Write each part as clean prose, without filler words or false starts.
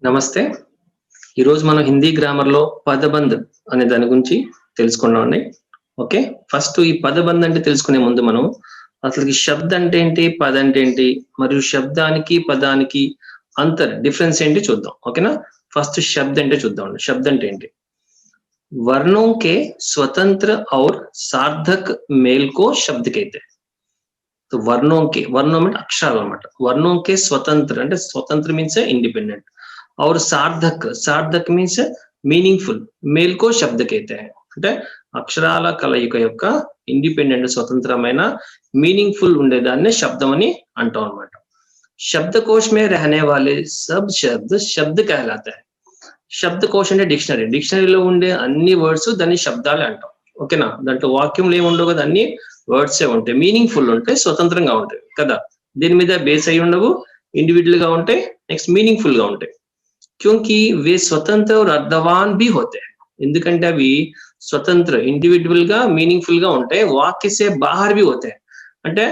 నమస్తే. ఈరోజు మనం హిందీ గ్రామర్‌లో పదబంధ్ అనే దాని గురించి తెలుసుకుందామండి. ఓకే. ఫస్ట్ ఈ పదబంధ్ అంటే తెలుసుకునే ముందు మనం అసలుకి శబ్ద అంటే ఏంటి? పద్ అంటే ఏంటి? మరియు శబ్దానికి, పదానికి డిఫరెన్స్ ఏంటి చూద్దాం. ఓకేనా? ఫస్ట్ శబ్ద అంటే చూద్దామండి. శబ్ద అంటే ఏంటి? वर्णों के स्वतंत्र और सार्थक मेल को शब्द कहते हैं. तो वर्णों में अक्षराలు అన్నమాట. वर्णों के स्वतंत्र అంటే స్వతంత్ర మీన్స్ ఇండిపెండెంట్ और सार्थक మీన్స్ మీనింగ్ఫుల్ मेल को शब्द कहते हैं. అంటే అక్షరాల కలయిక యొక్క ఇండిపెండెంట్ స్వతంత్రమైన మీనింగ్ఫుల్ ఉండేదాన్ని శబ్దం అని అంటాం అన్నమాట. शब्दकोश में रहने वाले सब शब्द कहलाता है. శబ్దకోశ అంటే డిక్షనరీలో ఉండే అన్ని వర్డ్స్ దాన్ని శబ్దాలే అంటాం. ఓకేనా? దాంట్లో వాక్యంలో ఏమి ఉండవు కదా, అన్ని వర్డ్సే ఉంటాయి, మీనింగ్ఫుల్ ఉంటాయి, స్వతంత్రంగా ఉంటాయి కదా, దీని మీద బేస్ అయి ఉండవు, ఇండివిజువల్ గా ఉంటాయి, నెక్స్ట్ మీనింగ్ఫుల్ గా ఉంటాయి. క్యూంకి వే స్వతంత్ర और अर्थवान भी होते हैं. ఎందుకంటే అవి స్వతంత్ర ఇండివిజువల్ గా మీనింగ్ఫుల్ గా ఉంటాయి. వాక్య సే బాహర్ भी होते हैं. అంటే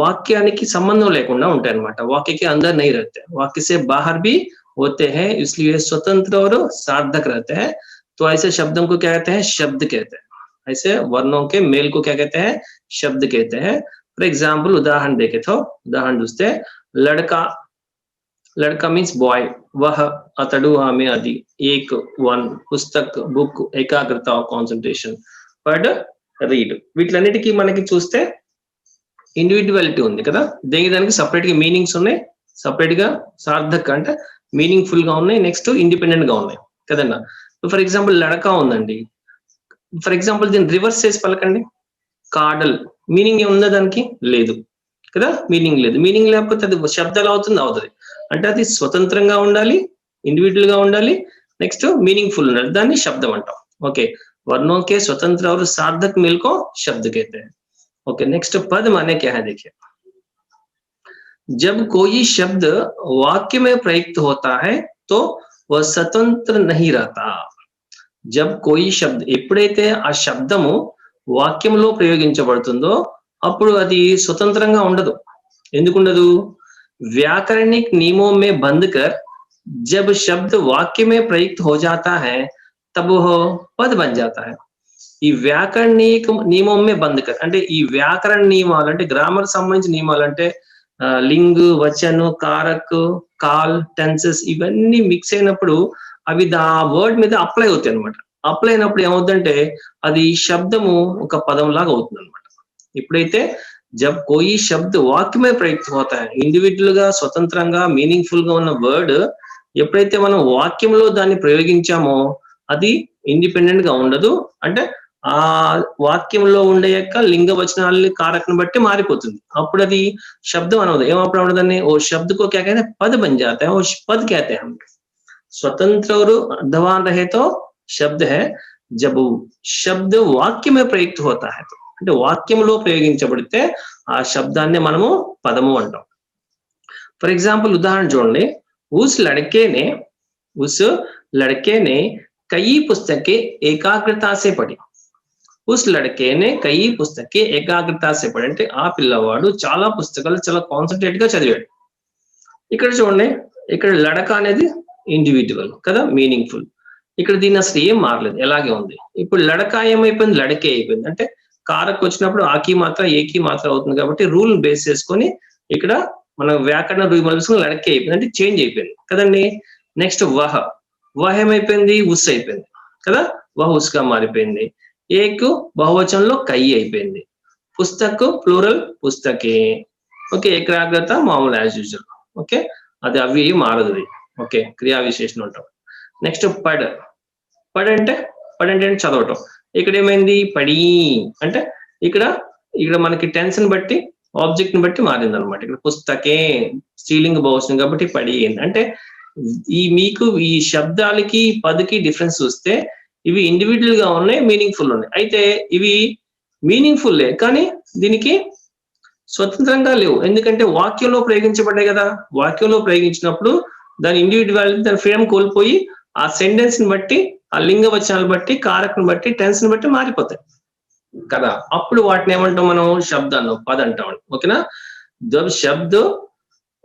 వాక్యానికి సంబంధం లేకుండా ఉంటాయి అన్నమాట. వాక్యకి अंदर नहीं रहते, वाक्य से बाहर भी होते हैं, इसलिए स्वतंत्र और सार्थक रहते हैं. तो ऐसे शब्दों को क्या कहते हैं? शब्द कहते हैं. ऐसे वर्णों के मेल को क्या कहते हैं? शब्द कहते हैं. फॉर एग्जाम्पल उदाहरण देखे तो उदाहरण చూస్తే लड़का मीन्स बॉय, वह अतडु आमे అది, एक वन, पुस्तक बुक, ఏకాగ్రత కాన్సంట్రేషన్, పడ్ రీడ్. వీటిలన్నిటికీ మనకి చూస్తే ఇండివిజువాలిటీ ఉంది కదా, దానికి సపరేట్ గా మీనింగ్స్ ఉన్నాయి, సపరేట్ గా సార్థక్ అంటే మీనింగ్ఫుల్ గా ఉన్నాయి, నెక్స్ట్ ఇండిపెండెంట్ గా ఉన్నాయి కదన్నా. ఫర్ ఎగ్జాంపుల్ లడకా ఉందండి, ఫర్ ఎగ్జాంపుల్ దీన్ని రివర్స్ చేసి పలకండి, కాడల్. మీనింగ్ ఏముందా దానికి? లేదు కదా, మీనింగ్ లేదు. మీనింగ్ లేకపోతే అది శబ్దాలు అవుతుంది. అంటే అది స్వతంత్రంగా ఉండాలి, ఇండివిజువల్ గా ఉండాలి, నెక్స్ట్ మీనింగ్ఫుల్ ఉండాలి, దాన్ని శబ్దం అంటాం. ఓకే. वर्णों के स्वतंत्र और सार्थक मेल को शब्द कहते हैं. ओके. नेक्स्ट पद माने क्या है देखिए. जब कोई शब्द वाक्य में प्रयुक्त होता है तो वह स्वतंत्र नहीं रहता. जब कोई शब्द ఎప్పుడైతే ఆ శబ్దము వాక్యంలో ప్రయోగించబడుతుందో అప్పుడు అది స్వతంత్రంగా ఉండదు. ఎందుకు ఉండదు? व्याकरणिक नियमों में बंद कर जब शब्द वाक्य में प्रयुक्त हो जाता है तब वह पद बन जाता है. ఈ వ్యాకరణిక నియమమే బంధకర్ అంటే ఈ వ్యాకరణ నియమాలు అంటే గ్రామర్ సంబంధించిన నియమాలు అంటే లింగ్, వచన్, కారక్, కాల్, టెన్సెస్ ఇవన్నీ మిక్స్ అయినప్పుడు అవి వర్డ్ మీద అప్లై అవుతాయి అనమాట. అప్లై అయినప్పుడు ఏమవుతుందంటే అది శబ్దము ఒక పదం లాగా అవుతుంది అనమాట. ఇప్పుడైతే జబ్ కోయి శబ్ద వాక్యమే ప్రయుక్త అవుతాయి, ఇండివిజువల్ గా స్వతంత్రంగా మీనింగ్ఫుల్ గా ఉన్న వర్డ్ ఎప్పుడైతే మనం వాక్యంలో దాన్ని ప్రయోగించామో అది ఇండిపెండెంట్ గా ఉండదు. అంటే ఆ వాక్యంలో ఉండే యొక్క లింగ వచనాలని కారకను బట్టి మారిపోతుంది. అప్పుడు అది శబ్దం అనవదు. ఏమప్పుడు అవడదని ఓ శబ్ద को क्या कहते हैं? पद बन जाता है, वो पद कहते हैं हम. स्वतंत्र और अर्थवान रहे तो शब्द है, जब शब्द वाक्य में प्रयुक्त होता है तो అంటే వాక్యంలో ప్రయోగించబడితే ఆ శబ్దాన్ని మనము పదము అంటాం. ఫర్ ఎగ్జాంపుల్ ఉదాహరణ చూడండి. उस लड़के ने कई पुस्तकें एकाग्रता से पढ़ी. उस लड़के ने कई पुस्तकें एकाग्रता से पढ़ी అంటే ఆ పిల్లవాడు చాలా పుస్తకాలు చాలా కాన్సంట్రేట్ గా చదివాడు. ఇక్కడ చూడండి, ఇక్కడ లడక అనేది ఇండివిజువల్ కదా, మీనింగ్ఫుల్. ఇక్కడ దీని అసలు ఏం మారలేదు, ఎలాగే ఉంది. ఇప్పుడు లడక ఏమైపోయింది? లడకే అయిపోయింది. అంటే కారక్ వచ్చినప్పుడు ఆకి మాత్రం ఏకి మాత్రం అవుతుంది కాబట్టి రూల్ బేస్ చేసుకొని ఇక్కడ మన వ్యాకరణ రూల్ లడకే అయిపోయింది, అంటే చేంజ్ అయిపోయింది కదండి. నెక్స్ట్ వహ ఏమైపోయింది? ఉస్ అయిపోయింది కదా, వహ ఉస్గా మారిపోయింది. ఏక్ బహువచనంలో కై అయిపోయింది. పుస్తక్ ప్లూరల్ పుస్తకే. ఓకే. ఏకాగ్రత మామూలు యాజ్ యూజువల్. ఓకే. అది అవి మారదు. ఓకే. క్రియా విశేషణం ఉంటాం. నెక్స్ట్ పడ్ అంటే చదవటం. ఇక్కడ ఏమైంది? పడి అంటే ఇక్కడ మనకి టెన్స్ ని బట్టి ఆబ్జెక్ట్ ని బట్టి మారింది అనమాట. ఇక్కడ పుస్తకే స్త్రీలింగ బహువచనం కాబట్టి పడి. అంటే మీకు ఈ శబ్దాలకి పదకి డిఫరెన్స్ చూస్తే ఇవి ఇండివిజువల్ గా ఉన్నాయి, మీనింగ్ఫుల్ ఉన్నాయి. అయితే ఇవి మీనింగ్ఫుల్లే కానీ దీనికి స్వతంత్రంగా లేవు. ఎందుకంటే వాక్యంలో ప్రయోగించబడ్డాయి కదా. వాక్యంలో ప్రయోగించినప్పుడు దాని ఇండివిజువాలిటీ, దాని ఫ్రీడమ్ కోల్పోయి ఆ సెంటెన్స్ ని బట్టి, ఆ లింగ వచనాలు బట్టి, కారకుని బట్టి, టెన్స్ ని బట్టి మారిపోతాయి కదా. అప్పుడు వాటిని ఏమంటాం మనం? శబ్దాన్ని పద అంటాం. ఓకేనా. जब शब्द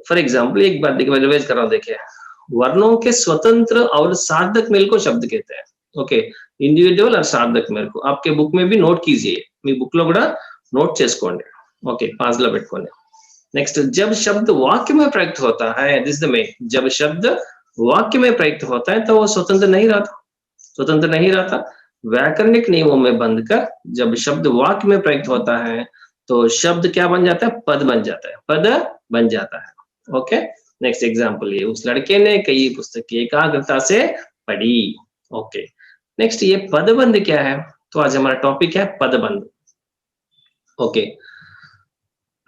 फॉर एग्जाम्पल एक बार देखिए, रिवाइज कर रहा हूं. देखिए, वर्णों के स्वतंत्र और सार्थक मेल को शब्द कहते हैं. ఓకే, ఇండివిజువల్ और సార్థక్ मेल को आपके बुक में भी नोट कीजिए. మీ బుక్ లో కూడా నోట్ చేసుకోండి. ఓకే, పాస్ లో పెట్టుకోండి. नेक्स्ट, जब शब्द वाक्य में प्रयुक्त होता है, दिस द मेन, जब शब्द वाक्य में प्रयुक्त होता है तो वो स्वतंत्र नहीं रहता. स्वतंत्र नहीं रहता. व्याकरणिक नियमों में बंधकर जब शब्द वाक्य में प्रयुक्त होता है तो शब्द क्या बन जाता है? पद बन जाता है. पद बन जाता है. ओके, नेक्स्ट एग्जांपल, ये उस लड़के ने कई पुस्तकें एकाग्रता से पढ़ी. ओके, नेक्स्ट, ये पदबंध क्या है? तो आज हमारा टॉपिक है पदबंध. ओके,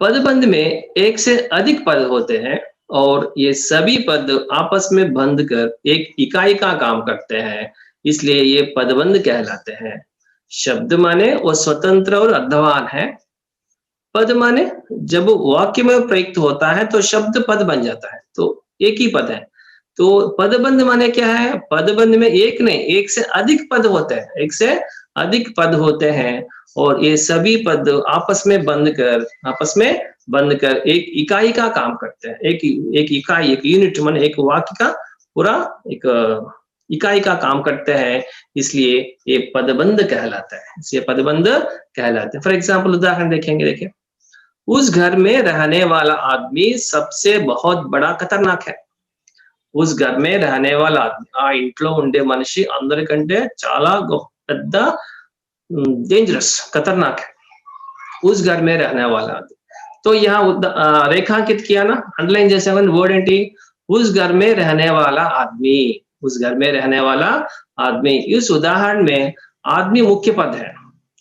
पदबंध में एक से अधिक पद होते हैं और ये सभी पद आपस में बंध कर एक इकाई का काम करते हैं, इसलिए ये पदबंध कहलाते हैं. शब्द माने वो स्वतंत्र और अर्धवान है. पद माने जब वाक्य में प्रयुक्त होता है तो शब्द पद बन जाता है, तो एक ही पद है. तो पदबंध माने क्या है? पदबंध में एक नहीं, एक से अधिक पद होते हैं. एक से अधिक पद होते हैं और ये सभी पद आपस में बंध कर एक इकाई का काम करते हैं. एक इकाई, एक यूनिट माने एक वाक्य का पूरा एक इकाई का काम करते हैं, इसलिए ये पदबंध कहलाता है. इसलिए पदबंध कहलाते हैं. फॉर एग्जाम्पल उदाहरण देखेंगे. देखिए, उस घर में रहने वाला आदमी सबसे बहुत बड़ा खतरनाक है. उस घर में रहने वाला आदमी, ఆ ఇంట్లో ఉండే మనిషి అందరికంటే చాలా పెద్ద डेंजरस, खतरनाक है. उस घर में रहने वाला आदमी. तो यहाँ रेखांकित किया ना, अंडरलाइन जैसे वर्ड एंटी, उस घर में रहने वाला आदमी. उस घर में रहने वाला आदमी. इस उदाहरण में आदमी मुख्य पद है.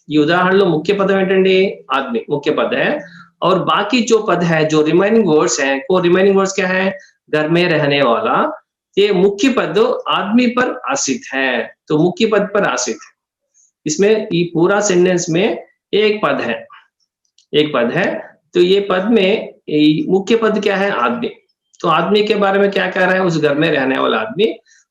ఈ ఉదాహరణలో ముఖ్య పదం ఏంటండి? आदमी मुख्य पद है. और बाकी जो पद है, जो रिमेनिंग वर्ड्स हैं, वो रिमेनिंग वर्ड्स क्या है? घर में रहने वाला. ये मुख्य पद आदमी पर आश्रित है, तो मुख्य पद पर आश्रित है. इसमें ये पूरा सेंटेंस में एक पद है, एक पद है. तो ये पद में मुख्य पद क्या है? आदमी. तो आदमी के बारे में क्या कह रहा है? उस घर में रहने वाला आदमी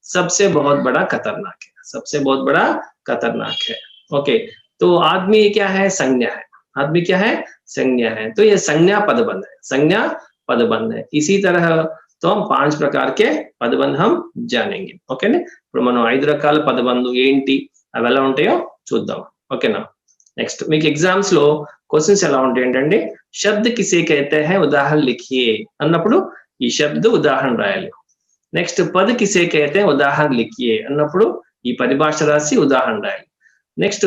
सबसे बहुत बड़ा खतरनाक है. सबसे बहुत बड़ा खतरनाक है. ओके, तो आदमी क्या है? संज्ञा है. आदमी क्या है? संज्ञा है. तो ये संज्ञा पदबंध है. संज्ञा पदबंध है. इसी तरह तो हम 5 प्रकार के పదబంధ हम जानेंगे. ఓకేనా? ఇప్పుడు మనం 5 రకాల పదబంధం ఏంటి, అవి ఎలా ఉంటాయో చూద్దాం. ఓకేనా? నెక్స్ట్, మీకు ఎగ్జామ్స్ లో క్వశ్చన్స్ ఎలా ఉంటాయి ఏంటంటే, శబ్ద కిసే कहते हैं ఉదాహరణ लिखिए అన్నప్పుడు ఈ శబ్ద ఉదాహరణ రాయాలి. నెక్స్ట్, పద కిసే कहते हैं ఉదాహరణ लिखिए అన్నప్పుడు ఈ పరిభాష రాసి ఉదాహరణ రాయాలి. नेक्स्ट,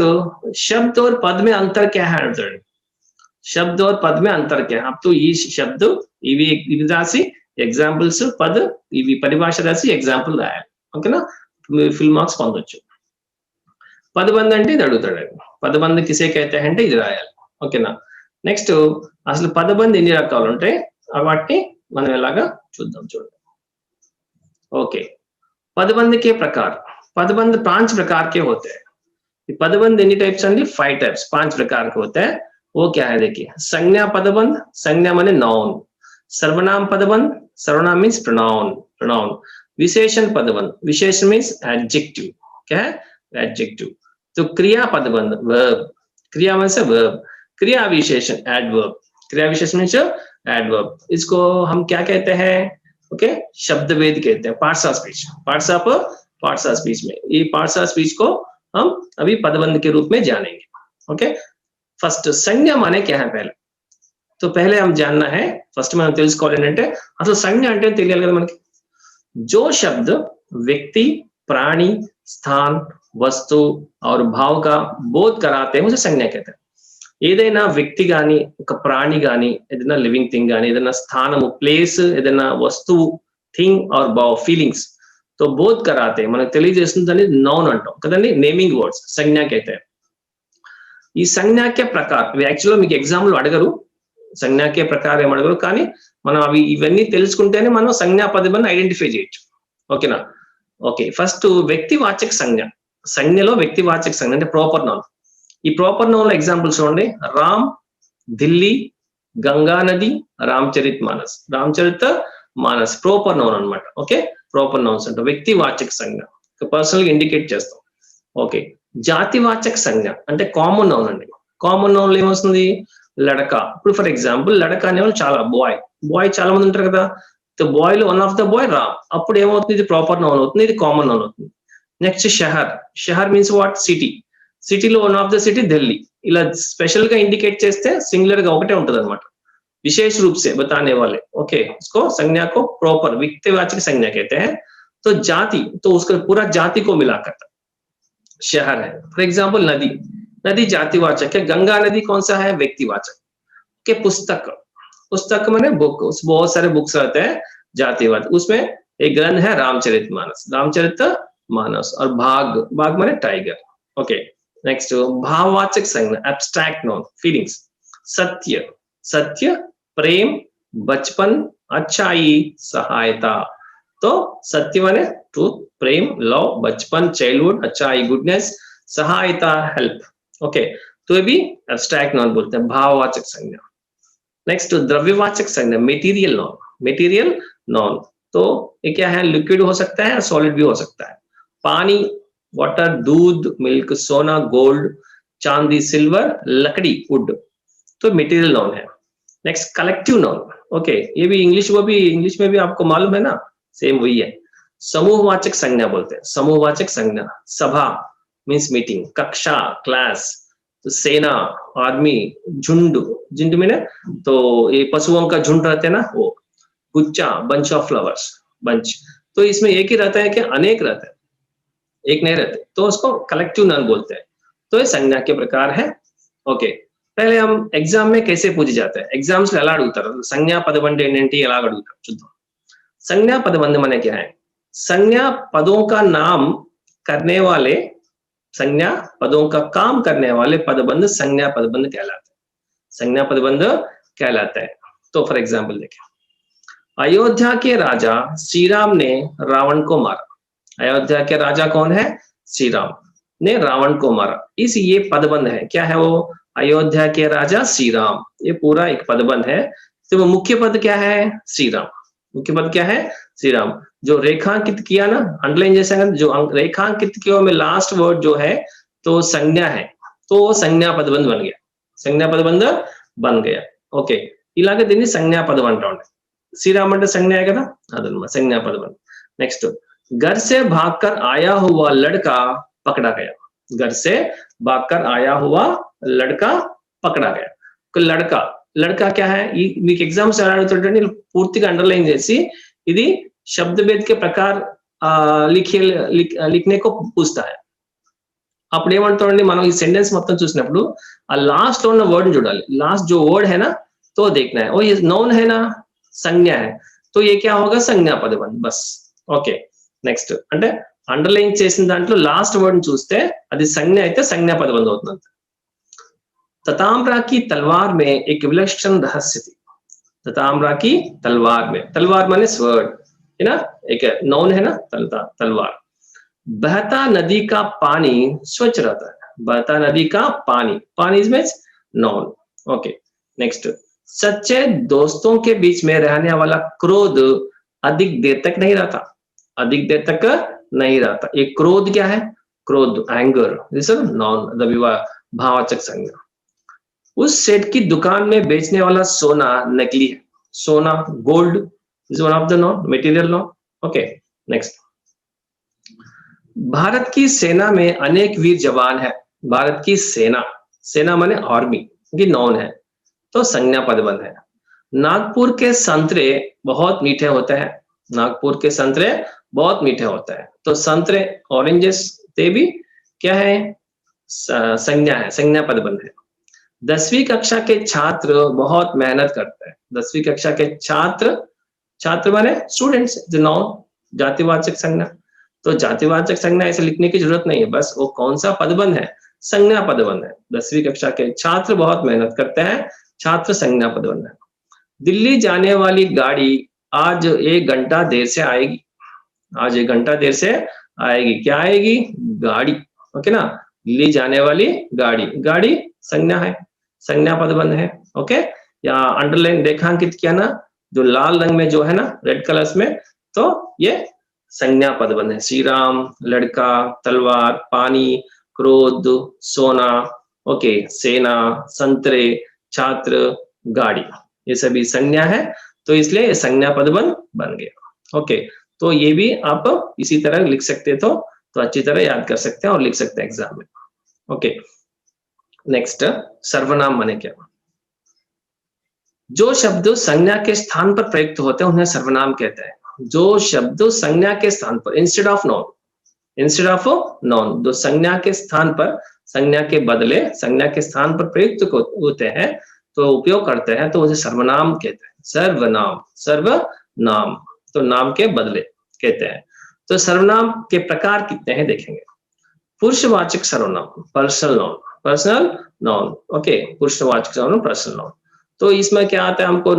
शब्द और पद में अंतर क्या है? शब्द और पद में अंतर क्या है? अब तो ये शब्द इवी राशि एग्जांपल्स, पद इवी परिभाषा राशि एग्जांपल రాయాలి. ఓకేనా? ఫుల్ మార్క్స్ పొందొచ్చు. పదబంధ అంటే ఇది అడుగుతాడు. పదబంధ కిసే कहते हैं అంటే ఇది రాయాలి. ఓకేనా? నెక్స్ట్, అసలు పదబంధ ఎన్ని రకాలు ఉంటాయి వాటిని మనం ఎలాగా చూద్దాం. చూడండి. ओके, पदबंध के प्रकार. पदबंध 5 प्रकार के होते हैं. पदबंध एनी टाइप्स अंडी? 5 टाइप्स, 5 प्रकार के होते हैं. वो क्या है देखिए, संज्ञा पदबंध. संज्ञा माने नाउन. सर्वनाम पदबंध. सर्वनाम मीन्स प्रोनाउन. प्रोनाउन. विशेषण पदबंध. विशेषण मीन्स एडजेक्टिव. क्या है? एडजेक्टिव. तो क्रिया पदबंध, वर्ब. क्रिया मीन्स वर्ब. क्रिया विशेषण एडवर्ब. क्रिया विशेषण मीन्स एडवर्ब. इसको हम क्या कहते हैं? ओके, शब्द वेद कहते हैं. Parts of speech. Parts of speech में ये पार्ट्स ऑफ स्पीच को हम अभी पदबंध के रूप में जानेंगे. ओके, फर्स्ट संज्ञा माने क्या है पहले, तो पहले हम जानना है. फर्स्ट మనం తెలుసుకోవాలి ఏంటంటే అసలు సంజ్ఞ అంటే తెలియాలి కదా మనకి. जो शब्द व्यक्ति, प्राणी, स्थान, वस्तु और भाव का बोध कराते हैं उसे संज्ञा कहते हैं. ఏదైనా వ్యక్తి గాని, ఒక ప్రాణి గాని, ఏదైనా లివింగ్ థింగ్ గాని, ఏదైనా స్థానము, ప్లేస్, ఏదైనా వస్తువు, థింగ్ और భావ్, ఫీలింగ్స్ तो बोध कराते మనకు తెలియజేస్తుందని నౌన్ అంటాం కదండి. నేమింగ్ వర్డ్స్ సంజ్ఞా कहते हैं. ఈ సంజ్ఞా के प्रकार యాక్చువల్లీ మీకు ఎగ్జామ్ లో అడగరు, సంజ్ఞా के प्रकार ఏం అడగరు, కానీ మనం అవి ఇవన్నీ తెలుసుకుంటేనే మనం సంజ్ఞా పదబంధ ఐడెంటిఫై చేయొచ్చు. ఓకేనా? ఓకే, ఫస్ట్ వ్యక్తివాచక సంజ్ఞ. సంజ్ఞలో వ్యక్తివాచక సంజ్ఞ అంటే ప్రాపర్ నౌన్. ఈ ప్రాపర్ నౌన్ లో ఎగ్జాంపుల్స్ చూడండి. రామ్, ఢిల్లీ, గంగా నది, రామచరిత్ మానస్. రామచరిత మానస్ ప్రాపర్ నౌన్ అన్నమాట. ఓకే, ప్రాపర్ నౌన్స్ అంటే వ్యక్తివాచక సంజ్ఞ, పర్సనల్ గా ఇండికేట్ చేస్తాం. ఓకే, జాతివాచక సంజ్ఞ అంటే కామన్ నౌన్ అండి. కామన్ నౌన్ లో ఏమొస్తుంది? లడక. ఇప్పుడు ఫర్ ఎగ్జాంపుల్ లడక అనే వాళ్ళు చాలా బాయ్ చాలా మంది ఉంటారు కదా. ద బాయ్లో one of the boy Ram, అప్పుడు ఏమవుతుంది, ఇది ప్రాపర్ నౌన్ అవుతుంది, ఇది కామన్ నౌన్ అవుతుంది. నెక్స్ట్ షహర్, షహర్ మీన్స్ వాట్, సిటీ, సిటీలో one of the city Delhi. ఇలా స్పెషల్ గా ఇండికేట్ చేస్తే సింగులర్ గా ఒకటే ఉంటుంది అనమాట, विशेष रूप से बताने वाले. ओके, उसको संज्ञा को प्रॉपर व्यक्तिवाचक संज्ञा कहते हैं. तो जाति, तो उसका पूरा जाति को मिलाकर शहर है. फॉर एग्जाम्पल नदी, नदी जातिवाचक है. गंगा नदी कौन सा है, व्यक्तिवाचक. के पुस्तक, पुस्तक माने बुक, उस बहुत सारे बुक्स रहते हैं जातिवाचक. उसमें एक ग्रंथ है रामचरितमानस, रामचरितमानस. और भाग, भाग माने टाइगर. ओके, नेक्स्ट भाववाचक संज्ञा, एब्स्ट्रैक्ट नॉन, फीलिंग्स. सत्य, सत्य, प्रेम, बचपन, अच्छाई, सहायता. तो सत्य माने ट्रूथ, प्रेम लव, बचपन चाइल्डहुड, अच्छाई गुडनेस, सहायता हेल्प. ओके, तो ये भी एब्स्ट्रैक्ट नॉन बोलते हैं, भाववाचक संज्ञा. नेक्स्ट द्रव्यवाचक संज्ञा, मटेरियल नॉन, मटेरियल नॉन. तो ये क्या है, लिक्विड हो सकता है, सॉलिड भी हो सकता है. पानी, वाटर, दूध, मिल्क, सोना, गोल्ड, चांदी, सिल्वर, लकड़ी, वुड. तो मटेरियल नॉन है. Next collective noun. ओके, ये भी इंग्लिश, वो भी इंग्लिश में भी आपको मालूम है ना, सेम वही है. समूहवाचक संज्ञा बोलते हैं, समूहवाचक संज्ञा. सभा मीन्स मीटिंग, कक्षा क्लास, तो सेना आर्मी, झुंड, झुंड में ना तो ये पशुओं का झुंड रहते हैं ना वो. गुच्छा बंच ऑफ फ्लावर्स, बंच. तो इसमें एक ही रहता है कि अनेक रहते हैं, एक नहीं रहते, तो उसको कलेक्टिव नॉन बोलते हैं. तो ये संज्ञा के प्रकार है. ओके, पहले हम एग्जाम में कैसे पूछे जाते हैं, एग्जाम्स లో ఎలా అడుగుతారు, సంజ్ఞా పదబంధం ఏంటి, ఎలా అడుగుతారు చూద్దాం. संज्ञा पदबंध माने क्या है, संज्ञा पदों का नाम करने वाले, संज्ञा पदों का काम करने वाले पदबंध संज्ञा पदबंध कहलाते हैं, संज्ञा पदबंध कहलाता है. तो फॉर एग्जाम्पल देखें, अयोध्या के राजा श्री राम ने रावण को मारा. अयोध्या के राजा कौन है, श्री राम ने रावण को मारा. इस ये पदबंध है, क्या है वो, अयोध्या के राजा श्री राम, ये पूरा एक पदबंध है. तो वो मुख्य पद क्या है, श्री राम. मुख्य पद क्या है, श्री राम. जो रेखांकित किया ना, अंडरलाइन जैसा, जो रेखांकित किया में लास्ट वर्ड जो है तो संज्ञा है, तो संज्ञा पदबंध बन गया, संज्ञा पदबंध बन गया. ఓకే, ఇలాగే దీన్ని సంజ్ఞా పదం అంటా ఉండే. శ్రీరామ్ అంటే సంజ్ఞ కదా, అదన్నమాట సంజ్ఞా పదం. నెక్స్ట్ घर से भागकर आया हुआ लड़का पकड़ा गया. घर से भागकर आया हुआ लड़का पकड़ा गया. लड़का, लड़का क्या है, మీకు ఎగ్జామ్స్ ఎలా అడుగుతుంటే పూర్తిగా అండర్లైన్ చేసి ఇది शब्द भेद के प्रकार लिखने को पूछता है. అప్పుడు ఏమంటారండి, మనం ఈ సెంటెన్స్ మొత్తం చూసినప్పుడు ఆ లాస్ట్ లో ఉన్న వర్డ్ చూడాలి. లాస్ట్ जो वर्ड है ना तो देखना है, और ये नॉन है ना, संज्ञा है, तो ये क्या होगा, संज्ञा पदबंध बस. ఓకే, నెక్స్ట్ అంటే అండర్లైన్ చేసిన దాంట్లో లాస్ట్ వర్డ్ చూస్తే అది సంజ్ఞ అయితే సంజ్ఞా పదబంధ అవుతుంది. तताम्रा की तलवार में एक विलक्षण रहस्य थी. तताम्रा की तलवार में, तलवार माने स्वर्ड है ना, एक नॉन है ना, तलवार. बहता नदी का पानी स्वच्छ रहता है. बहता नदी का पानी, पानी मींस नॉन. ओके, नेक्स्ट सच्चे दोस्तों के बीच में रहने वाला क्रोध अधिक देर तक नहीं रहता. अधिक देर तक नहीं रहता. ये क्रोध क्या है, क्रोध anger, this is noun, the भाववाचक संज्ञा. उस सेठ की दुकान में बेचने वाला सोना नकली है. सोना gold is one of the non, material non. Okay, next Bharat की सेना में अनेक वीर जवान है. भारत की सेना, सेना माने आर्मी की नॉन है, तो संज्ञा पदबंध है. नागपुर के संतरे बहुत मीठे होते हैं. नागपुर के संतरे बहुत मीठे होते हैं, तो संतरे ऑरेंजेस ते भी क्या है, संज्ञा है, संज्ञा पदबंध है. 10वीं कक्षा के छात्र बहुत मेहनत करते हैं. 10वीं कक्षा के छात्र, छात्र माने स्टूडेंट्स, जो नॉन, जातिवाचक संज्ञा. तो जातिवाचक संज्ञा ऐसे लिखने की जरूरत नहीं है, बस वो कौन सा पदबंध है, संज्ञा पदबंध है. 10वीं कक्षा के छात्र बहुत मेहनत करते हैं, छात्र संज्ञा पदबंध है. दिल्ली जाने वाली गाड़ी आज 1 घंटा देर से आएगी. आज 1 घंटा देर से आएगी. क्या आएगी, गाड़ी. ओके ना, दिल्ली जाने वाली गाड़ी, गाड़ी संज्ञा है, संज्ञा पदबंध है. ओके, या अंडरलाइन रेखांकित किया ना, जो लाल रंग में जो है ना, रेड कलर्स में, तो ये संज्ञा पदबंध है. श्री राम, लड़का, तलवार, पानी, क्रोध, सोना, ओके, सेना, संतरे, छात्र, गाड़ी, ये सभी संज्ञा है. तो इसलिए ये संज्ञा पदबंध बन गया। ओके, तो ये भी आप इसी तरह लिख सकते तो अच्छी तरह याद कर सकते हैं और लिख सकते हैं एग्जाम में। ओके, नेक्स्ट सर्वनाम माने क्या? जो शब्द संज्ञा के स्थान पर प्रयुक्त होते हैं उन्हें सर्वनाम कहते हैं। जो शब्द संज्ञा के स्थान पर इंस्टेड ऑफ नॉन जो संज्ञा के स्थान पर, संज्ञा के बदले संज्ञा के स्थान पर प्रयुक्त होते हैं तो उपयोग करते हैं तो उसे सर्वनाम कहते हैं। सर्वनाम तो नाम के बदले कहते हैं। तो सर्वनाम के प्रकार कितने हैं देखेंगे। पुरुषवाचक सर्वनाम, पर्सनल नाउन। ओके, पुरुषवाचक सर्वनाम, पर्सनल नाउन। तो इसमें क्या आता है, हमको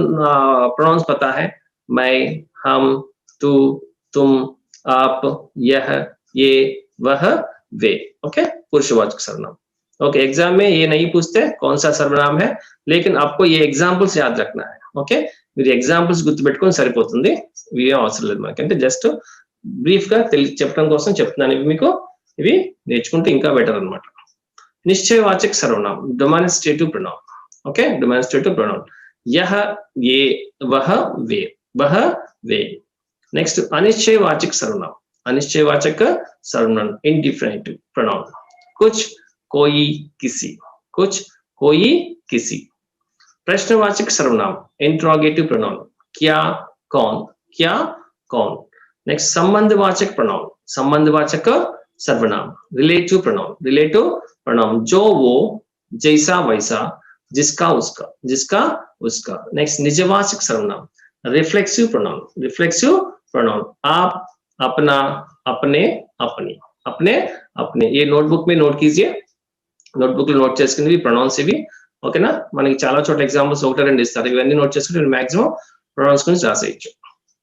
प्रोनाउंस पता है, मैं, हम, तू, तुम, आप, यह, ये, वह, वे। ओके, पुरुषवाचक सर्वनाम। ओके, एग्जाम में ये नहीं पूछते कौन सा सर्वनाम है, लेकिन आपको ये एग्जांपल्स याद रखना है। ఓకే, మీరు ఎగ్జాంపుల్స్ గుర్తుపెట్టుకొని సరిపోతుంది, ఇవి అవసరం లేదు మనకి. అంటే జస్ట్ బ్రీఫ్ గా చెప్పడం కోసం చెప్తున్నాను. ఇవి మీకు ఇవి నేర్చుకుంటే ఇంకా బెటర్ అన్నమాట. నిశ్చయవాచక సర్వనామం, demonstrative pronoun. Okay, demonstrative pronoun, యహ, ये, वह, वे. नेक्स्ट अनिश्चयवाचक सर्वनाम, अनिश्चयवाचक सर्वनाम, इंडिफिनिटिव प्रोनाउन, कुछ, कोई, किसी, कुछ, कोई, किसी. प्रश्नवाचक सर्वनाम, इंट्रोगेटिव प्रोनाउन, क्या, कौन. नेक्स्ट संबंधवाचक प्रोनाउन, संबंधवाचक सर्वनाम, रिलेटिव प्रोनाउन, जो, वो, जैसा, वैसा, जिसका, उसका. नेक्स्ट निजवाचक सर्वनाम, रिफ्लेक्सिव प्रोनाउन, आप, अपना, अपने, अपनी. ये नोटबुक में नोट कीजिए, నోట్బుక్ లో నోట్ చేసుకునేవి ప్రొనౌన్స్ ఇవి. ఓకేనా, మనకి చాలా చోట ఎగ్జాంపుల్స్ ఒకటి రెండు ఇస్తారు, ఇవన్నీ నోట్ చేసుకుంటే మాక్సిమం ప్రొనౌన్స్ గురించి రాసేయచ్చు.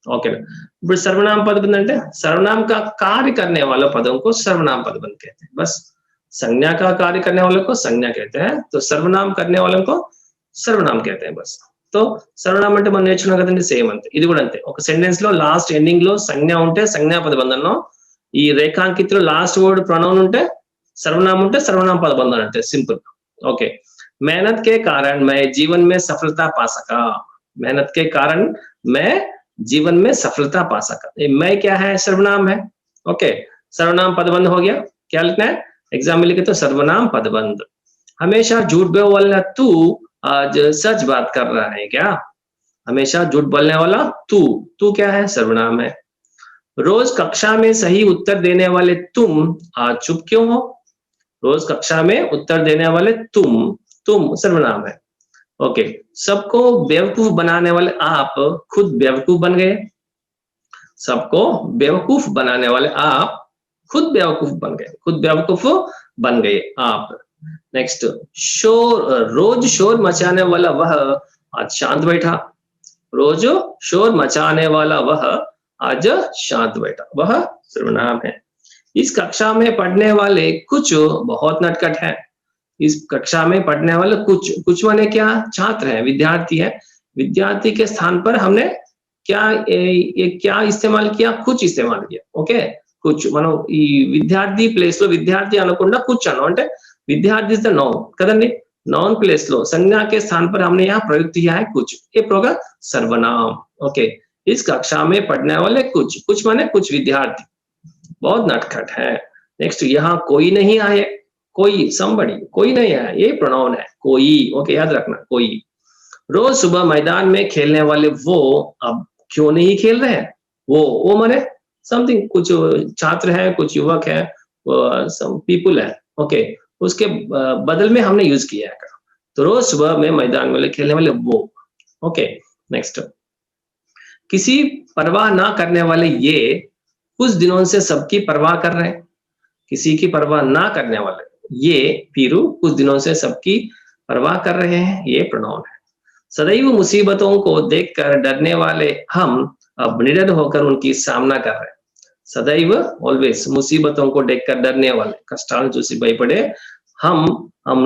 ఓకేనా, ఇప్పుడు सर्वनाम पदबंध అంటే सर्वनाम का कार्य करने वाला पदों को सर्वनाम पदबंध कहते हैं. बस संज्ञा का कार्य करने वालों को संज्ञा कहते हैं, तो सर्वनाम करने वालों को सर्वनाम कहते हैं. बस तो सर्वनाम అంటే మనం నేర్చుకున్నాం కదండి, సేమ్ అంతే. ఇది కూడా అంతే, ఒక సెంటెన్స్ లో లాస్ట్ ఎండింగ్ లో సంజ్ఞ ఉంటే సంజ్ఞా పదబంధంలో, ఈ రేఖాంకితలో లాస్ట్ వర్డ్ ప్రొనౌన్ ఉంటే सर्वनाम ఉంటే सर्वनाम पदबंध అంటే సింపుల్. ओके, मेहनत के कारण मैं जीवन में सफलता पा सका, मेहनत के कारण मैं जीवन में सफलता पा सका. ये मैं क्या है, सर्वनाम है. ओके, सर्वनाम पदबंध हो गया. क्या लिखना है एग्जाम में, लिखे तो सर्वनाम पदबंध. हमेशा झूठ बोलने वाला तू आज सच बात कर रहा है क्या, हमेशा झूठ बोलने वाला तू क्या है, सर्वनाम है. रोज कक्षा में सही उत्तर देने वाले तुम आज चुप क्यों हो, रोज कक्षा में उत्तर देने वाले तुम सर्वनाम है. ओके, सबको बेवकूफ बनाने वाले आप खुद बेवकूफ बन गए, सबको बेवकूफ बनाने वाले आप खुद बेवकूफ बन गए आप. नेक्स्ट रोज शोर मचाने वाला वह आज शांत बैठा, रोज शोर मचाने वाला वह आज शांत बैठा, वह सर्वनाम है. इस कक्षा में पढ़ने वाले कुछ बहुत नटखट है, इस कक्षा में पढ़ने वाले कुछ माने क्या, छात्र है, विद्यार्थी है. विद्यार्थी के स्थान पर हमने क्या इस्तेमाल किया, कुछ इस्तेमाल किया. ఓకే, कुछ మనం ఈ విద్యార్థి ప్లేస్ లో విద్యార్థి అనకుండా कुछ అన్నాం అంటే विद्यार्थी इज द नाउन కదండి. नाउन प्लेस लो संज्ञा के स्थान पर हमने यहाँ प्रयोग किया है कुछ, ये होगा सर्वनाम. ओके, इस कक्षा में पढ़ने वाले कुछ माने कुछ विद्यार्थी बहुत नटखट है. नेक्स्ट यहाँ कोई नहीं आए, कोई somebody, कोई नहीं आया, ये प्रोनाउन है कोई. ओके, याद रखना कोई. रोज सुबह मैदान में खेलने वाले वो अब क्यों नहीं खेल रहे हैं, वो माने समथिंग, कुछ छात्र है, कुछ युवक है, सम पीपल है. ओके, उसके बदल में हमने यूज किया है. तो रोज सुबह में मैदान में खेलने वाले वो. ओके, नेक्स्ट किसी परवाह ना करने वाले ये कुछ दिनों से सबकी परवाह कर रहे हैं, किसी की परवाह ना करने वाले ये पीरू कुछ दिनों से सबकी परवाह कर रहे हैं, ये प्रोनाउन है. सदैव मुसीबतों को देखकर डरने वाले हम अब निडर होकर उनकी सामना कर रहे हैं. सदैव ऑलवेज मुसीबतों को देखकर डरने वाले, కష్టాలు చూసి భయపడే हम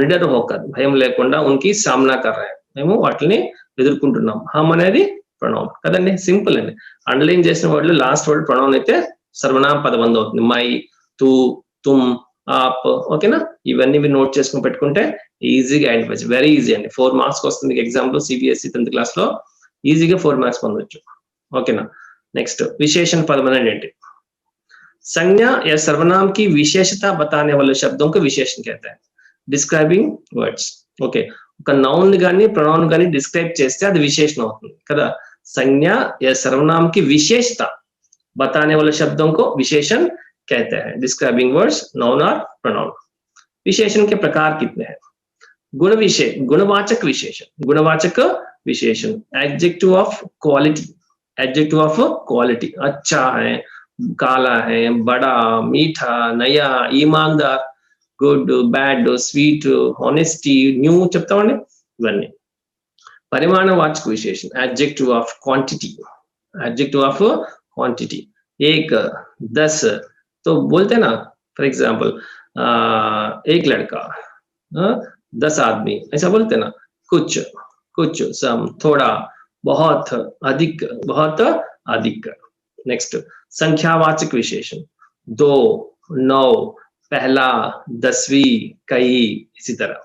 నిడర్ होकर భయం లేకుండా उनकी सामना कर रहे हैं, మేము వాటిని ఎదుర్కొంటున్నాం. हम అనేది ప్రణౌన్ కదండి, సింపుల్ అండి. అండర్లైన్ చేసిన వర్డ్ లో లాస్ట్ వర్డ్ ప్రణౌన్ అయితే सर्वनाम పదబంధం అవుతుంది. మై, తూ, తుమ్, ఆప్. ఓకేనా, ఇవన్నీ మీరు నోట్ చేసుకుని పెట్టుకుంటే ఈజీగా ఐడెంటిఫై, వెరీ ఈజీ అండి. 4 మార్క్స్ వస్తుంది మీకు ఎగ్జామ్ లో, సిబిఎస్ఈ 10th క్లాస్ లో ఈజీగా 4 మార్క్స్ పొందొచ్చు. ఓకేనా. నెక్స్ట్ विशेषण पदम అనేది ఏంటి? संज्ञा या सर्वनाम की विशेषता बताने वाले शब्दों को विशेषण कहते हैं. Describing words. ఓకే, ఒక నౌన్ గాని ప్రొనౌన్ గాని డిస్క్రైబ్ చేస్తే అది విశేషణ అవుతుంది కదా. संज्ञा या सर्वनाम की विशेषता बताने वाले शब्दों को विशेषण कहते हैं. डिस्क्राइबिंग वर्ड्स, नाउन और प्रोनाउन. विशेषण के प्रकार कितने हैं? गुण विशेष, गुणवाचक विशेषण, गुणवाचक विशेषण. Adjective of quality, adjective of quality, अच्छा है, काला है, बड़ा, मीठा, नया, ईमानदार, good, bad, sweet, honesty, new చెప్తామండి ఇవన్నీ. परिमाणवाचक विशेषण, adjective of quantity, adjective of quantity. 1, 10 तो बोलते हैं ना, फॉर एग्जांपल एक लड़का, 10 आदमी, ऐसा बोलते हैं ना. कुछ, कुछ, सम, थोड़ा, बहुत, अधिक, बहुत अधिक. नेक्स्ट संख्यावाचक विशेषण, 2, 9, पहला, 10वीं, कई, इसी तरह.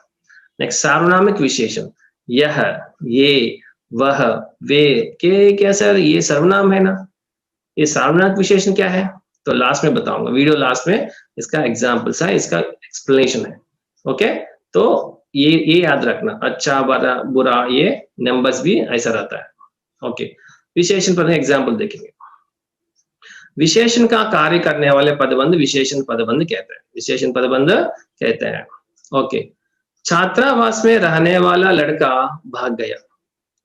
नेक्स्ट सार्वनामिक विशेषण, यह, ये, वह, वे. क्या सर ये सर्वनाम है ना? ये सार्वनामिक विशेषण क्या है? तो लास्ट में बताऊंगा, वीडियो लास्ट में इसका एग्जाम्पल्स है, इसका एक्सप्लेनेशन है. ओके, तो ये याद रखना, अच्छा, बुरा, बुरा, ये नंबर्स भी ऐसा रहता है. ओके, विशेषण पर एग्जाम्पल देखेंगे. विशेषण का कार्य करने वाले पदबंध विशेषण पदबंध कहते हैं. विशेषण पदबंध कहते हैं. ओके, छात्रावास में रहने वाला लड़का भाग गया.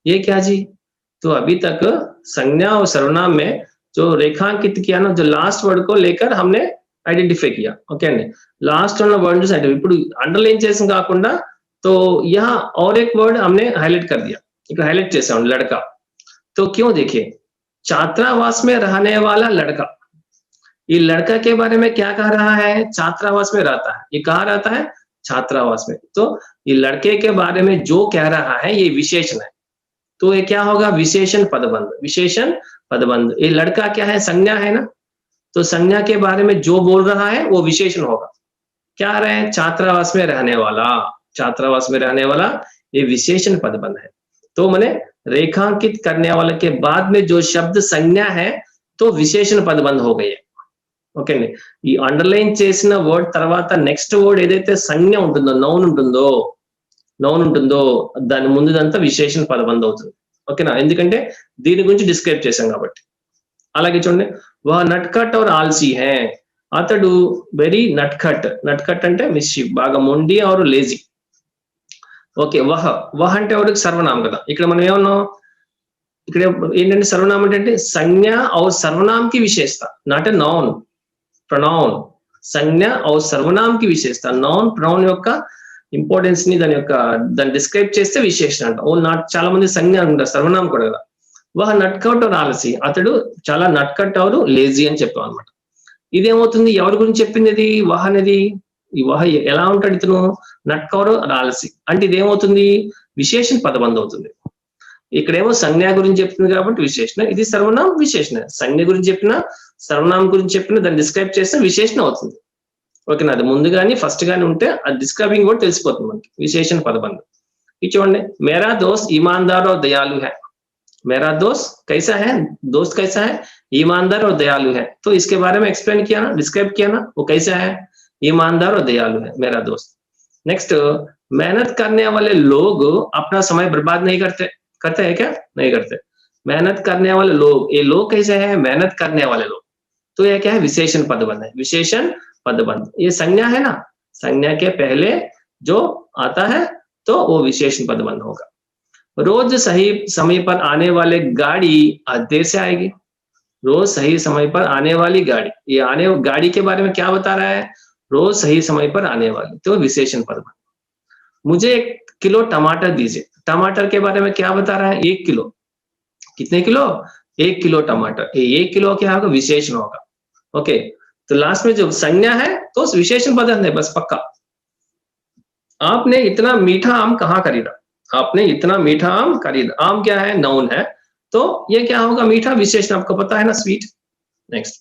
ये क्या जी? तो अभी तक संज्ञा और सर्वनाम में जो रेखांकित किया ना, जो लास्ट वर्ड को लेकर हमने ఐడెంటిఫై किया. ఓకే అండి, లాస్ట్ ఉన్న వర్డ్ చూసి ఇప్పుడు అండర్లైన్ చేసిన కాకుండా तो यहाँ और एक वर्ड हमने हाईलाइट कर दिया, हाईलाइट చేసాం लड़का. तो क्यों? देखिए, छात्रावास में रहने वाला लड़का, ये लड़का के बारे में क्या कह रहा है? छात्रावास में रहता है. ये कहाँ रहता है? छात्रावास में. तो ये लड़के के बारे में जो कह रहा है ये विशेषण है, तो ये क्या होगा? विशेषण पदबंध. विशेषण पदबंध. ये लड़का क्या है? संज्ञा है ना, तो संज्ञा के बारे में जो बोल रहा है वो विशेषण होगा. क्या रहे? छात्रावास में रहने वाला, छात्रावास में रहने वाला, ये विशेषण पदबंध है. तो मैंने रेखांकित करने वाले के बाद में जो शब्द संज्ञा है तो विशेषण पदबंध हो गई है. ఓకే అండి, ఈ అండర్లైన్ చేసిన వర్డ్ తర్వాత నెక్స్ట్ వర్డ్ ఏదైతే సంజ్ఞ ఉంటుందో, నౌన్ ఉంటుందో దాని ముందుదంతా విశేషణ పదబంధ అవుతుంది. ఓకేనా, ఎందుకంటే దీని గురించి డిస్క్రైబ్ చేశాం కాబట్టి. అలాగే చూడండి, వహ నట్కట్ और ఆల్సీ హై, అతడు వెరీ నట్కట్. నట్కట్ అంటే మిస్చీఫ్, బాగా మొండి और లేజీ. ఓకే, వహ అంటే ఎవరికి? సర్వనామం కదా. ఇక్కడ మనం ఏమన్నాం? ఇక్కడ ఏంటంటే సర్వనామం అంటే సంజ్ఞ और सर्वनाम की विशेषता, నాట్ ఎ నౌన్, ప్రొనౌన్. సంజ్ఞ और सर्वनाम की विशेषता, నౌన్ ప్రొనౌన్ యొక్క ఇంపార్టెన్స్ ని దాన్ని డిస్క్రైబ్ చేస్తే విశేషణ అంట. చాలా మంది సంజ్ఞ అంటారు, సర్వనామం కూడా కదా. వహ నట్కట్ और ఆలసి, అతడు చాలా నట్కట్ और లేజీ అని చెప్పాం అనమాట. ఇదేమవుతుంది? ఎవరి గురించి చెప్పింది ఇది? వహ అనేది. ఈ వహ ఎలా ఉంటాడు ఇతను? నట్కట్ और ఆలసి అంటే ఇదేమవుతుంది? విశేషణ పదబంధం అవుతుంది. ఇక్కడేమో సంజ్ఞ గురించి చెప్తుంది కాబట్టి విశేషణ, ఇది సర్వనామ విశేషణ. సంజ్ఞ గురించి చెప్పిన, సర్వనామం గురించి చెప్పిన, దాన్ని డిస్క్రైబ్ చేస్తే విశేషణ అవుతుంది. ఓకేనా, అది ముందు కానీ ఫస్ట్ కానీ ఉంటే అది డిస్క్రైబింగ్ కూడా తెలిసిపోతుంది మనకి, విశేషణ పదబంధం. ఇది చూడండి, మేరా దోస్త్ ईमानदार और दयालु है. मेरा दोस्त कैसा है? दोस्त कैसा है? ईमानदार और दयालु है. तो इसके बारे में एक्सप्लेन किया ना, डिस्क्राइब किया ना, वो कैसा है? ईमानदार और दयालु है मेरा दोस्त. नेक्स्ट, मेहनत करने वाले लोग अपना समय बर्बाद नहीं करते. करते हैं क्या? नहीं करते. मेहनत करने वाले लोग, ये लोग कैसे हैं? मेहनत करने वाले लोग. तो ये क्या है? विशेषण पदबंध है. विशेषण पदबंध. ये संज्ञा है ना, संज्ञा के पहले जो आता है तो वो विशेषण पदबंध होगा. रोज सही समय पर आने वाले गाड़ी आज देर से आएगी. रोज सही समय पर आने वाली गाड़ी, ये आने गाड़ी के बारे में क्या बता रहा है? रोज सही समय पर आने वाली, तो विशेषण पदबंध. मुझे 1 किलो टमाटर दीजिए. टमाटर के बारे में क्या बता रहा है? 1 किलो. कितने किलो? 1 किलो टमाटर. ये 1 किलो क्या होगा? विशेषण होगा. ओके, तो लास्ट में जो संज्ञा है तो विशेषण पदबंध है, बस पक्का. आपने इतना मीठा आम कहाँ खरीदा? आपने इतना मीठा आम खरीदा. आम क्या है? नाउन है, तो ये क्या होगा? मीठा. विशेषण आपको पता है ना, स्वीट. नेक्स्ट,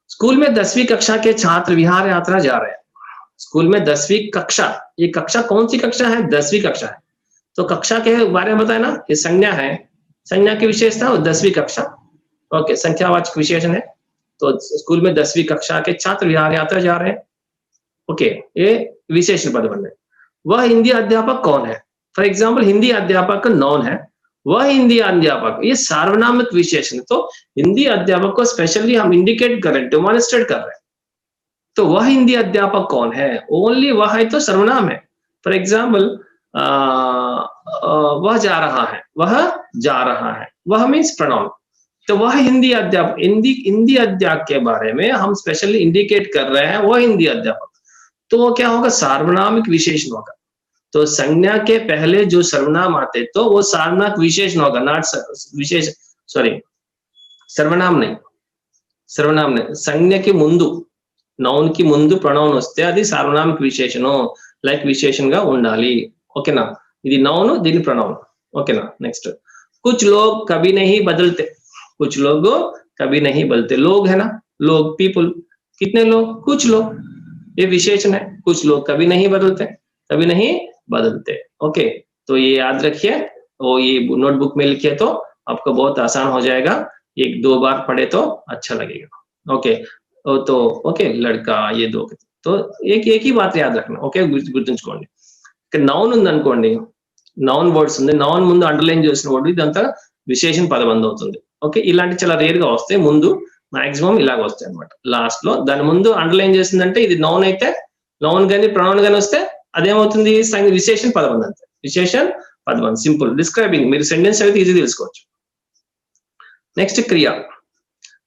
स्कूल में 10वीं कक्षा के छात्र विहार यात्रा जा रहे हैं. स्कूल में 10वीं कक्षा, ये कक्षा कौन सी कक्षा है? 10वीं कक्षा है. तो कक्षा के बारे में बताए ना, ये संज्ञा है. संज्ञा की विशेषता और 10वीं कक्षा, ओके, संख्यावाचक विशेषण है, तो स्कूल में 10वीं कक्षा के छात्र विहार यात्रा जा रहे हैं, ओके, ये विशेषण पद बन है। वह हिंदी अध्यापक कौन है? फॉर एग्जाम्पल हिंदी अध्यापक नॉन है, वह हिंदी अध्यापक, ये सार्वनामिक विशेषण, तो हिंदी अध्यापक को स्पेशली हम इंडिकेट कर रहे हैं, डेमोन्स्ट्रेट कर रहे हैं। तो वह हिंदी अध्यापक कौन है, ओनली वह है तो सर्वनाम है। फॉर एग्जाम्पल वह जा रहा है, वह जा रहा है, वह मीन्स प्रोनाउन, तो वह हिंदी अध्यापक, हिंदी अध्यापक के बारे में हम स्पेशली इंडिकेट कर रहे हैं, वह हिंदी अध्यापक, तो वो क्या होगा, सार्वनामिक विशेषण होगा। तो संज्ञा के पहले जो सर्वनाम आते तो वो सार्वनामिक विशेषण होगा, नॉट विशेष, सॉरी सर्वनाम नहीं, सर्वनाम नहीं, संज्ञा के ముందు నౌన్ కి ముందు ప్రొనౌన్ వస్తే అది సార్వనామిక విశేషణం, లైక్ విశేషణంగా ఉండాలి, ఓకేనా, ఇది నౌన్ దీని ప్రొనౌన్, ఓకేనా। नेक्स्ट, कुछ लोग कभी नहीं बदलते, कुछ लोग कभी नहीं बदलते, लोग है ना, लोग पीपल, कितने लोग, कुछ लोग, ये विशेषण है, कुछ लोग कभी नहीं बदलते, कभी नहीं बदलते, ओके। तो ये याद रखिए, और ये नोटबुक में लिखिए तो आपको बहुत आसान हो जाएगा, एक दो बार पढ़े तो अच्छा लगेगा, ओके। तो ओके, लड़का, ये दो, तो एक ही बात याद रखना, ఓకే, గుర్తుంచుకోండి। నౌన్ ఉంది అనుకోండి, నౌన్ వర్డ్స్ ఉంది, నౌన్ ముందు అండర్లైన్ చేసిన వర్డ్ ఇదంతా విశేషణ పదబంధం అవుతుంది, ఓకే। ఇలాంటి చాలా రేర్ గా వస్తాయి, ముందు మాక్సిమం ఇలాగ వస్తాయి అన్నమాట, లాస్ట్ లో దాని ముందు అండర్లైన్ చేసిందంటే ఇది నౌన్ అయితే, నౌన్ గాని ప్రొనౌన్ గాని వస్తే అదేమవుతుంది, విశేషణ పదబంధం, అంతే, విశేషణ పదబంధం, సింపుల్ డిస్క్రైబింగ్, మీరు సెంటెన్స్ అయితే ఈజీ తెలుసుకోవచ్చు। नेक्स्ट, क्रिया,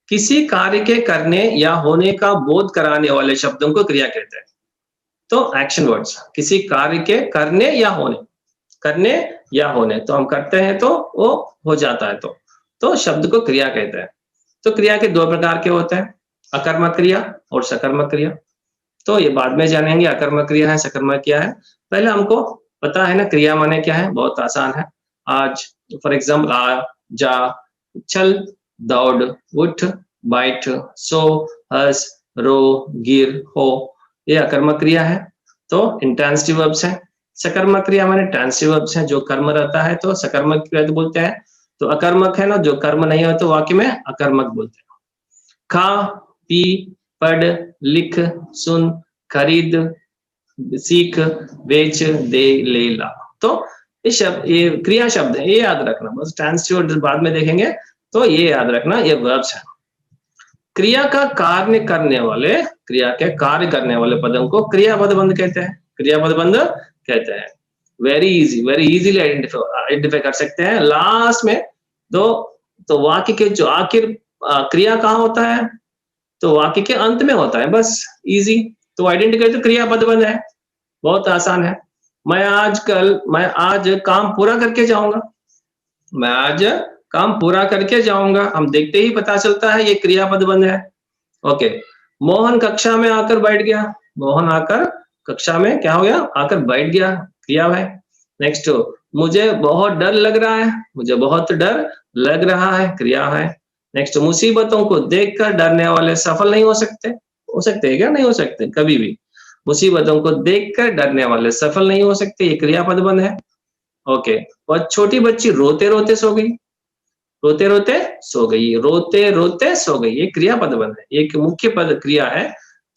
किसी कार्य के करने या होने का बोध कराने वाले शब्दों को क्रिया कहते हैं। तो एक्शन वर्ड्स, किसी कार्य के करने या होने, करने या होने, तो हम करते हैं तो वो हो जाता है, तो शब्द को क्रिया कहते हैं। तो क्रिया के दो प्रकार के होते हैं, अकर्मक क्रिया और सकर्मक क्रिया। तो ये बाद में जानेंगे अकर्मक क्रिया है, सकर्मक क्या है, पहले हमको पता है ना क्रिया माने क्या है, बहुत आसान है। आज फॉर एग्जाम्पल आ, जा, चल, दौड़, उठ, बैठ, सो, हंस, रो, गिर, हो, ये अकर्मक क्रिया है, तो इंटेंसिव वर्ब्स है। सकर्मक क्रिया माने ट्रांसिटिव वर्ब्स है, जो कर्म रहता है तो सकर्मक क्रिया तो बोलते हैं, तो अकर्मक है ना, जो कर्म नहीं हो तो वाक्य में अकर्मक बोलते हैं। खा, पी, पढ़, लिख, सुन, खरीद, सीख, बेच, दे, ले, ला, तो ये शब्द, ये क्रिया शब्द है, ये याद रखना, बस ट्रांसिटिव बाद में देखेंगे, तो ये याद रखना, ये वर्ब्स है। क्रिया का कार्य करने वाले, क्रिया के कार्य करने वाले पदों को क्रियापदबंध कहते हैं, क्रियापदबंध कहते हैं। वेरी इजीली आइडेंटिफाई कर सकते हैं। लास्ट में तो वाक्य के जो आखिर क्रिया कहाँ होता है, तो वाक्य के अंत में होता है, बस इजी, तो आइडेंटिफाई तो क्रियापदबंध है, बहुत आसान है। मैं आज काम पूरा करके जाऊंगा, मैं आज काम पूरा करके जाऊंगा, हम देखते ही पता चलता है ये क्रियापदबंध है, ओके। मोहन कक्षा में आकर बैठ गया, मोहन आकर कक्षा में क्या हो गया, आकर बैठ गया, क्रिया है। नेक्स्ट, मुझे बहुत डर लग रहा है, मुझे बहुत डर लग रहा है, क्रिया है। नेक्स्ट, मुसीबतों को देखकर डरने वाले सफल नहीं हो सकते, हो सकते हैं क्या, नहीं हो सकते कभी भी, मुसीबतों को देखकर डरने वाले सफल नहीं हो सकते, ये क्रियापदबंध है, ओके। और छोटी बच्ची रोते रोते सो गई, रोते रोते सो गई, रोते रोते सो गई, ये क्रियापदबंध है, एक मुख्य पद क्रिया है,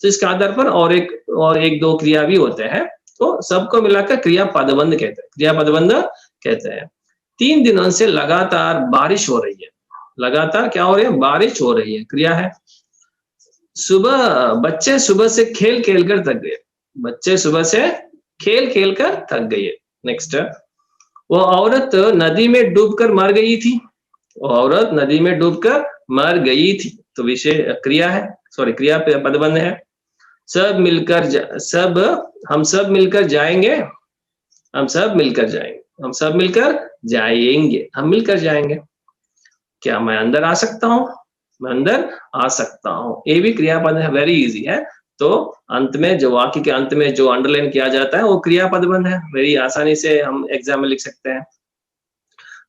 तो इसके आधार पर और एक दो क्रिया भी होते हैं, तो सबको मिलाकर क्रियापदबंध कहते हैं, क्रियापदबंध कहते हैं। 3 दिनों से लगातार बारिश हो रही है, लगातार क्या हो रही है, बारिश हो रही है, क्रिया है। बच्चे सुबह से खेल खेल कर थक गए, बच्चे सुबह से खेल खेल कर थक गए। नेक्स्ट, वो औरत नदी में डूबकर मर गई थी, औरत नदी में डूबकर मर गई थी, तो विषय क्रिया है, सॉरी क्रियापदबंध है। हम सब मिलकर जाएंगे, हम सब मिलकर जाएंगे, हम सब मिलकर जाएंगे, हम मिलकर जाएंगे। क्या मैं अंदर आ सकता हूँ, मैं अंदर आ सकता हूँ, ये भी क्रियापद है, वेरी इजी है। तो अंत में जो वाक्य के अंत में जो अंडरलाइन किया जाता है वो क्रियापदबंध है, वेरी आसानी से हम एग्जाम में लिख सकते हैं।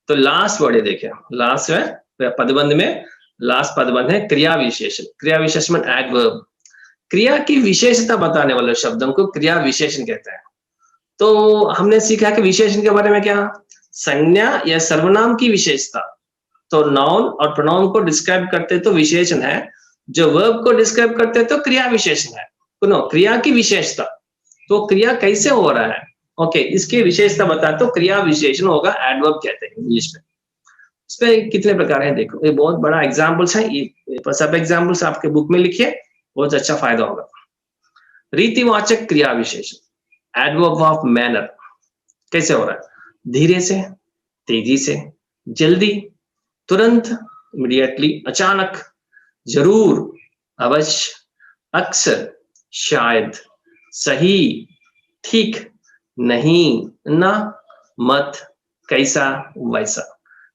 तो लास्ट वर्ड है, देखिए लास्ट है पदबंध में, लास्ट पदबंध है क्रिया विशेषण, क्रिया विशेषण एडवर्ब, क्रिया की विशेषता बताने वाले शब्दों को क्रिया विशेषण कहते हैं। तो हमने सीखा कि विशेषण के बारे में क्या, संज्ञा या सर्वनाम की विशेषता, तो नाउन और प्रोनाउन को डिस्क्राइब करते तो विशेषण है, जो वर्ब को डिस्क्राइब करते तो क्रिया विशेषण है। सुनो, क्रिया की विशेषता, तो क्रिया कैसे हो रहा है, ओके, इसकी विशेषता बता तो क्रिया विशेषण होगा, एडवर्ब कहते हैं इंग्लिश में। इसमें कितने प्रकार हैं देखो, ये बहुत बड़ा एग्जाम्पल्स है, ये सब एग्जाम्पल्स आपके बुक में लिखिए, बहुत अच्छा फायदा होगा। रीतिवाचक क्रिया विशेषण, एडवर्ब ऑफ मैनर, कैसे हो रहा है, धीरे से, तेजी से, जल्दी, तुरंत, इमीडिएटली, अचानक, जरूर, अवश्य, अक्सर, शायद, सही, ठीक, नहीं, ना, मत, कैसा, वैसा।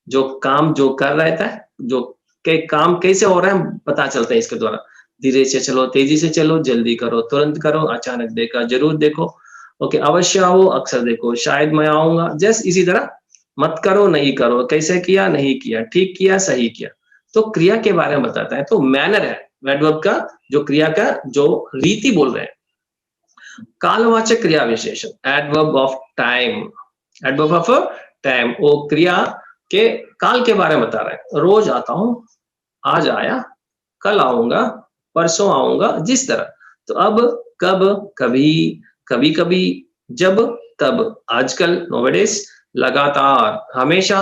जो काम जो कर रहता है, जो के काम कैसे हो रहा है पता चलता है इसके द्वारा। धीरे से चलो, तेजी से चलो, जल्दी करो, तुरंत करो, अचानक देखा, जरूर देखो, ओके, अवश्य आओ, अक्सर देखो, शायद मैं आऊंगा, जस्ट इसी तरह। मत करो, नहीं करो, कैसे किया, नहीं किया, ठीक किया, सही किया। तो क्रिया के बारे में बताता है, तो मैनर है एडवर्ब का, जो क्रिया का जो रीति बोल रहे हैं। कालवाचक क्रिया विशेषण, adverb of time, adverb of time, वो क्रिया के काल के बारे में बता रहा है। रोज आता हूं, आज आया, कल आऊंगा, परसों आऊंगा, जिस तरह। तो अब, कब, कभी, कभी कभी, जब, तब, आजकल, नोवेडेज, लगातार, हमेशा,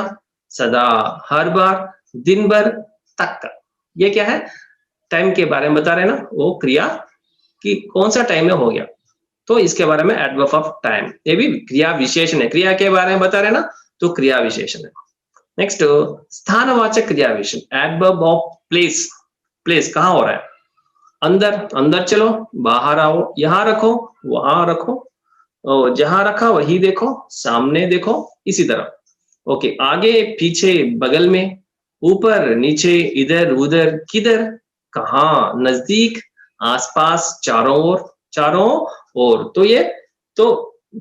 सदा, हर बार, दिन भर, तक। ये क्या है, टाइम के बारे में बता रहे हैं ना, वो क्रिया कि कौन सा टाइम में हो गया, तो इसके बारे में एडवर्ब ऑफ टाइम, ये भी क्रिया विशेषण है। क्रिया के बारे में बता रहे हैं ना, तो क्रिया विशेषण है। नेक्स्ट, स्थानवाचक क्रिया विशेषण, एडवर्ब ऑफ प्लेस, प्लेस कहाँ हो रहा है, अंदर, अंदर चलो, बाहर आओ, यहाँ रखो, वहां रखो, जहां रखा वही देखो, सामने देखो, इसी तरह। ओके, आगे, पीछे, बगल में, ऊपर, नीचे, इधर, उधर, किधर, कहाँ, नजदीक, आसपास, चारों ओर, चारों ओर। तो ये तो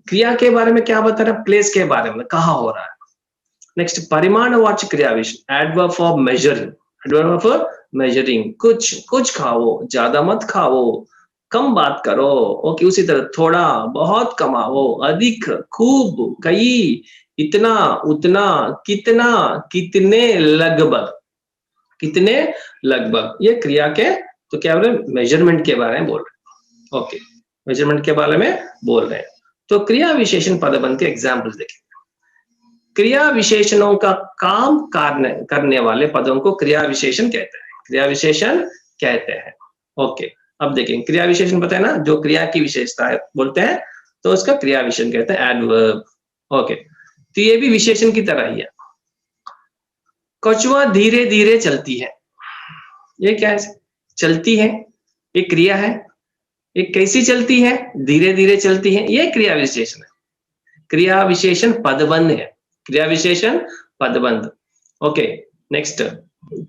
क्रिया के बारे में क्या बता रहा है, प्लेस के बारे में, कहाँ हो रहा है। नेक्स्ट, परिमाणवाचक क्रिया विशेषण, adverb of measuring, adverb of measuring, कुछ, कुछ खाओ, ज्यादा मत खाओ, कम बात करो, ओके, उसी तरह, थोड़ा, बहुत कमाओ, अधिक, खूब, कई, इतना, उतना, कितना, कितने, लगभग, कितने, लगभग। ये क्रिया के तो क्या बोल रहे हैं, मेजरमेंट के बारे में बोल रहे हैं, ओके, मेजरमेंट के बारे में बोल रहे हैं। तो क्रिया विशेषण पदबंध के एग्जाम्पल्स देखें। क्रिया विशेषणों का काम करने वाले पदों को क्रिया विशेषण कहते हैं, क्रिया विशेषण कहते हैं। ओके, अब देखें, क्रिया विशेषण पता है ना, जो क्रिया की विशेषता है बोलते हैं, तो उसका क्रिया विशेषण कहते हैं, एडवर्ब। ओके, तो ये भी विशेषण की तरह ही है। कछुआ धीरे धीरे चलती है, ये क्या है, चलती है, ये क्रिया है। ये कैसी चलती है, धीरे धीरे चलती है, ये क्रिया विशेषण है। क्रिया विशेषण पदबंध है, क्रिया विशेषण पदबंध। ओके, नेक्स्ट,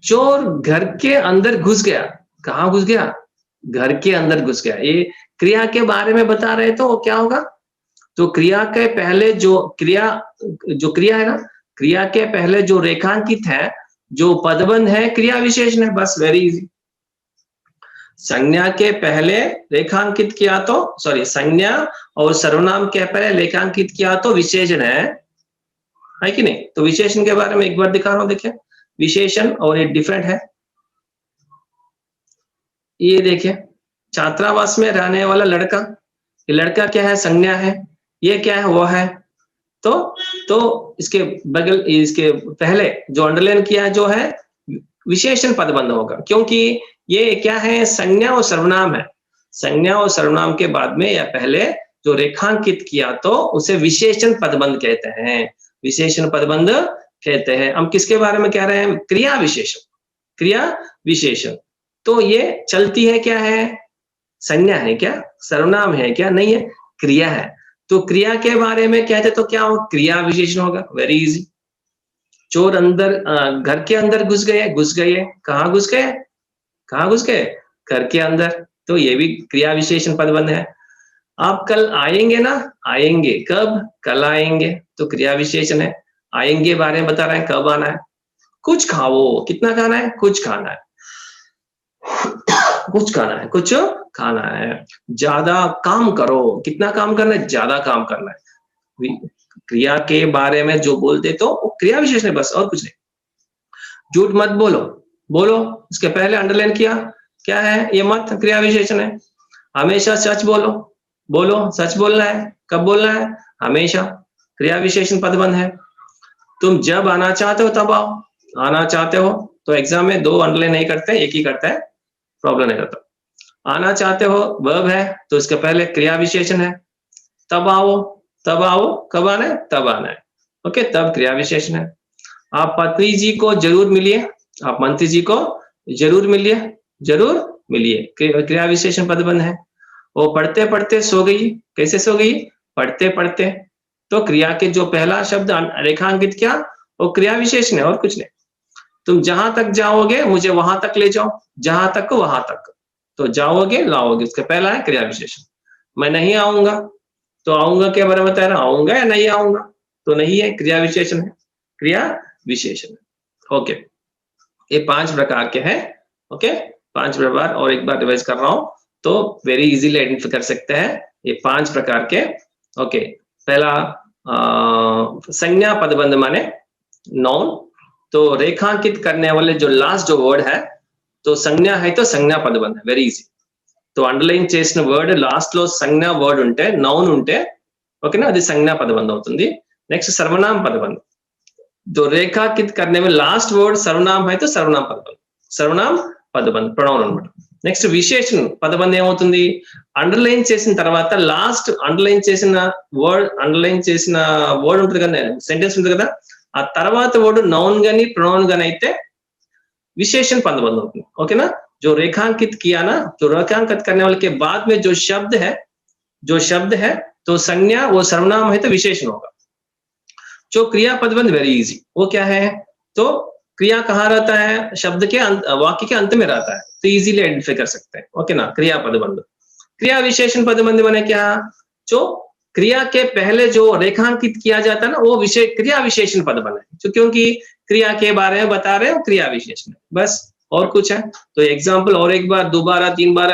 चोर घर के अंदर घुस गया, कहाँ घुस गया, घर के अंदर घुस गया, ये क्रिया के बारे में बता रहे, तो क्या होगा, तो क्रिया के पहले जो क्रिया है ना, क्रिया के पहले जो रेखांकित है, जो पदबंध है, क्रिया विशेषण है, बस, वेरी इजी। संज्ञा के पहले रेखांकित किया तो, सॉरी, संज्ञा और सर्वनाम के पहले रेखांकित किया तो विशेषण है कि नहीं। तो विशेषण के बारे में एक बार दिखा रहा हूं, देखिए, विशेषण और ये डिफरेंट है। ये देखिए, छात्रावास में रहने वाला लड़का, ये लड़का क्या है, संज्ञा है, ये क्या है, वो है। तो इसके बगल, इसके पहले जो अंडरलाइन किया जो है, विशेषण पदबंध होगा, क्योंकि ये क्या है, संज्ञा और सर्वनाम है। संज्ञा और सर्वनाम के बाद में या पहले जो रेखांकित किया तो उसे विशेषण पदबंध कहते हैं, विशेषण पदबंध कहते हैं। हम किसके बारे में कह रहे हैं, क्रिया विशेषण, क्रिया विशेषण। तो ये चलती है, क्या है, संज्ञा है क्या, सर्वनाम है क्या, नहीं है, क्रिया है। तो क्रिया के बारे में कहते तो क्या हो, क्रिया विशेषण होगा, वेरी इजी। चोर अंदर, घर के अंदर घुस गए, घुस गए, कहाँ घुस गए, कहाँ घुस गए, घर के अंदर, तो ये भी क्रिया विशेषण पदबंध है। आप कल आएंगे ना, आएंगे, कब, कल आएंगे, तो क्रिया विशेषण है। आएंगे बारे में बता रहे हैं, कब आना है। कुछ खाओ, कितना खाना है, कुछ खाना है, कुछ खाना है, कुछ खाना है। ज्यादा काम करो, कितना काम करना है, ज्यादा काम करना है। क्रिया के बारे में जो बोलते तो क्रिया विशेषण है, बस, और कुछ नहीं। झूठ मत बोलो, बोलो, उसके पहले अंडरलाइन किया, क्या है ये? मत क्रिया विशेषण है। हमेशा सच बोलो, बोलो, सच बोलना है, कब बोलना है? हमेशा, क्रिया विशेषण पदबंध है। तुम जब आना चाहते हो तब आओ, आना चाहते हो तो एग्जाम में 2 अंडरलाइन नहीं करते, एक ही करता है, प्रॉब्लम नहीं करता। आना चाहते हो वर्ब है तो इसके पहले क्रिया विशेषण है, तब आओ, तब आओ, कब आना है? तब आना है, ओके, तब क्रिया विशेषण है। आप पत्नी जी को जरूर मिलिए, आप मंत्री जी को जरूर मिलिए, जरूर मिलिए, क्रिया विशेषण पदबंध है। वो पढ़ते पढ़ते सो गई, कैसे सो गई? पढ़ते पढ़ते, तो क्रिया के जो पहला शब्द रेखांकित किया वो क्रिया विशेषण है और कुछ नहीं। तुम जहां तक जाओगे मुझे वहां तक ले जाओ, जहां तक को वहां तक, तो जाओगे लाओगे, उसका पहला है क्रिया विशेषण। मैं नहीं आऊंगा तो आऊंगा के बारे में बता रहा, आऊंगा या नहीं आऊंगा? तो नहीं है, क्रिया विशेषण है, क्रिया विशेषण है। ओके, ये 5 प्रकार के हैं। ओके, 5 प्रकार, और एक बार रिवाइज कर रहा हूं तो वेरी इजीली आइडेंटिफाई कर सकते हैं ये 5 प्रकार के। ओके, पहला संज्ञा पदबंध माने नाउन, तो रेखांकित करने वाले जो लास्ट जो वर्ड है, तो संज्ञा है तो संज्ञा पदबंध है, వెరీ ఈజీ। तो అండర్లైన్ చేసిన వర్డ్ లాస్ట్ లో సంజ్ఞా వర్డ్ ఉంటే, నౌన్ ఉంటే, ఓకేనా, అది సంజ్ఞా పదబంధం అవుతుంది। నెక్స్ట్ సర్వనామ పదబంధం, जो रेखांकित करने में लास्ट वर्ड सर्वनाम है तो सर्वनाम पदबंध, सर्वनाम పదబంధ ప్రొనౌన్ అన్నమాట। నెక్స్ట్ విశేషణం పదబంధం ఏమవుతుంది? అండర్లైన్ చేసిన తర్వాత లాస్ట్ అండర్లైన్ చేసిన వర్డ్ ఉంటుంది కదా, సెంటెన్స్ ఉంటుంది కదా, ఆ తర్వాత వర్డ్ నౌన్ గాని ప్రొనౌన్ గాని అయితే विशेषण पदबंध होती है, ओके ना। जो रेखांकित किया ना, जो रेखांकित करने वाले के बाद में जो शब्द है तो संज्ञा, वो सर्वनाम है तो विशेषण होगा। जो क्रिया पदबंध वेरी इजी, वो क्या है? तो क्रिया कहाँ रहता है? शब्द के वाक्य के अंत में रहता है, तो इजीली आइडेंटिफाई कर सकते हैं, ओके ना। क्रिया पदबंध, क्रिया विशेषण पदबंध माने क्या? जो क्रिया के पहले जो रेखांकित किया जाता है ना, वो क्रिया विशेषण पदबंध है, जो क्योंकि क्रिया के बारे में बता रहे हो, क्रिया विशेषण, बस, और कुछ है? तो एग्जाम्पल और एक बार, 2 बार 3 बार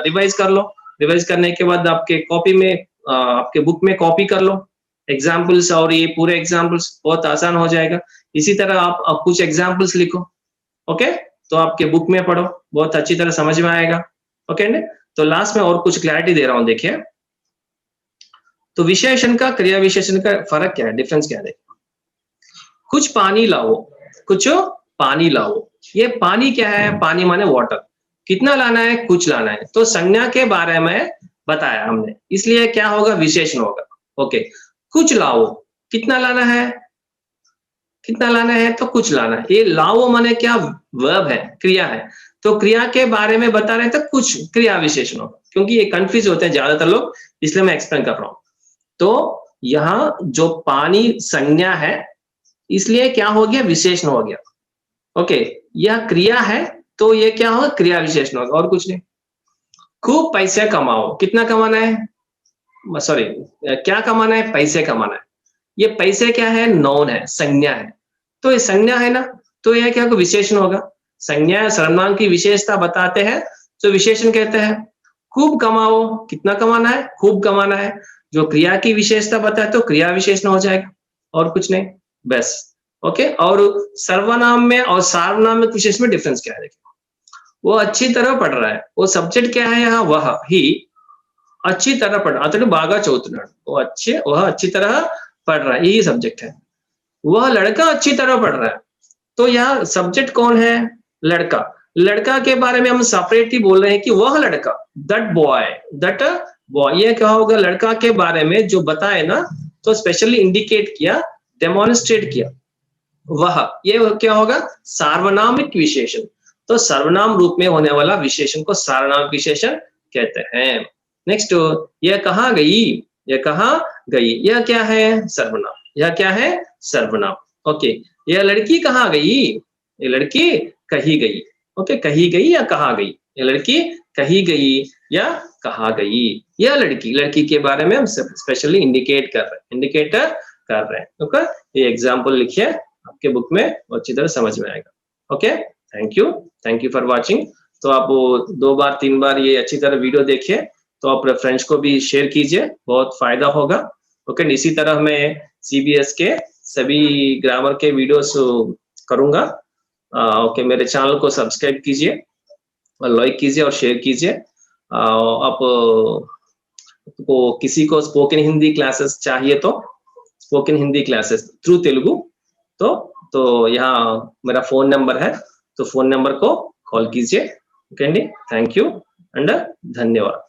रिवाइज कर लो। रिवाइज करने के बाद आपके कॉपी में, आपके बुक में कॉपी कर लो एग्जाम्पल्स, और ये पूरे एग्जाम्पल्स बहुत आसान हो जाएगा। इसी तरह आप कुछ एग्जाम्पल्स लिखो, ओके, तो आपके बुक में पढ़ो, बहुत अच्छी तरह समझ में आएगा, ओके ने। तो लास्ट में और कुछ क्लैरिटी दे रहा हूं, देखिए। तो विशेषण का क्रिया विशेषण का फर्क क्या है, डिफरेंस क्या है? कुछ पानी लाओ, कुछ पानी लाओ, ये पानी क्या है? पानी माने वाटर, कितना लाना है? कुछ लाना है, तो संज्ञा के बारे में बताया हमने, इसलिए क्या होगा? विशेषण होगा, ओके। कुछ लाओ, कितना लाना है? कितना लाना है? तो कुछ लाना है। ये लाओ माने क्या? वर्ब है, क्रिया है, तो क्रिया के बारे में बता रहे हैं तो कुछ क्रिया विशेषण होगा, क्योंकि ये कंफ्यूज होते हैं ज्यादातर लोग, इसलिए मैं एक्सप्लेन कर रहा हूं। तो यहाँ जो पानी संज्ञा है, इसलिए क्या हो गया? विशेषण हो गया, ओके। यह क्रिया है तो ये क्या होगा? क्रिया विशेषण होगा, और कुछ नहीं। खूब पैसे कमाओ, कितना कमाना है? सॉरी, क्या कमाना है? पैसे कमाना है। ये पैसे क्या है? नॉन है, संज्ञा है, तो ये संज्ञा है ना, तो यह क्या होगा? विशेषण होगा। संज्ञा सर्वनाम की विशेषता बताते हैं तो विशेषण कहते हैं। खूब कमाओ, कितना कमाना है? खूब कमाना है। जो क्रिया की विशेषता बताए तो क्रिया विशेषण हो जाएगा, और कुछ नहीं, बस, ओके। और सर्वनाम में और सार्वनाम में विशेष में डिफरेंस क्या है? देखिए, वो अच्छी तरह पढ़ रहा है, वो सब्जेक्ट क्या है यहाँ? वह ही अच्छी तरह पढ़, अतनु बागा चौथुनाडु, वह अच्छी तरह पढ़ रहा है, यही सब्जेक्ट है। वह लड़का अच्छी तरह पढ़ रहा है, तो यहाँ सब्जेक्ट कौन है? लड़का। लड़का के बारे में हम सेपरेट ही बोल रहे हैं कि वह लड़का, दैट बॉय, ये क्या होगा? लड़का के बारे में जो बताए ना, तो स्पेशली इंडिकेट किया, डेमोन्स्ट्रेट किया, वह, ये क्या होगा? सार्वनामिक विशेषण। तो सर्वनाम रूप में होने वाला विशेषण को सार्वनामिक विशेषण कहते हैं। नेक्स्ट, यह कहाँ गई? यह कहाँ गई, यह क्या है? सर्वनाम। यह क्या है? सर्वनाम, ओके। यह लड़की कहाँ गई? ये लड़की कहीं गई, ओके। कहीं गई या कहाँ गई? ये लड़की कहीं गई या कहाँ गई। यह लड़की के बारे में हम स्पेशली इंडिकेट कर रहे हैं, ओके। ये एग्जाम्पल लिखिए आपके बुक में, अच्छी तरह समझ में आएगा, okay. Thank you for watching. तो आप 2 बार 3 बार ये अच्छी तरह वीडियो देखिए, तो अपने फ्रेंड्स को भी शेयर कीजिए, बहुत फायदा होगा, ओके। इसी तरह मैं CBS के सभी ग्रामर के वीडियोस करूंगा, ओके, मेरे चैनल को सब्सक्राइब कीजिए और लाइक कीजिए और शेयर कीजिए। आप को किसी को स्पोकन हिंदी क्लासेस चाहिए तो spoken Hindi classes through Telugu, तो यहाँ मेरा फोन नंबर है, तो फोन नंबर को कॉल कीजिए। ओके अंडी, थैंक यू एंड धन्यवाद।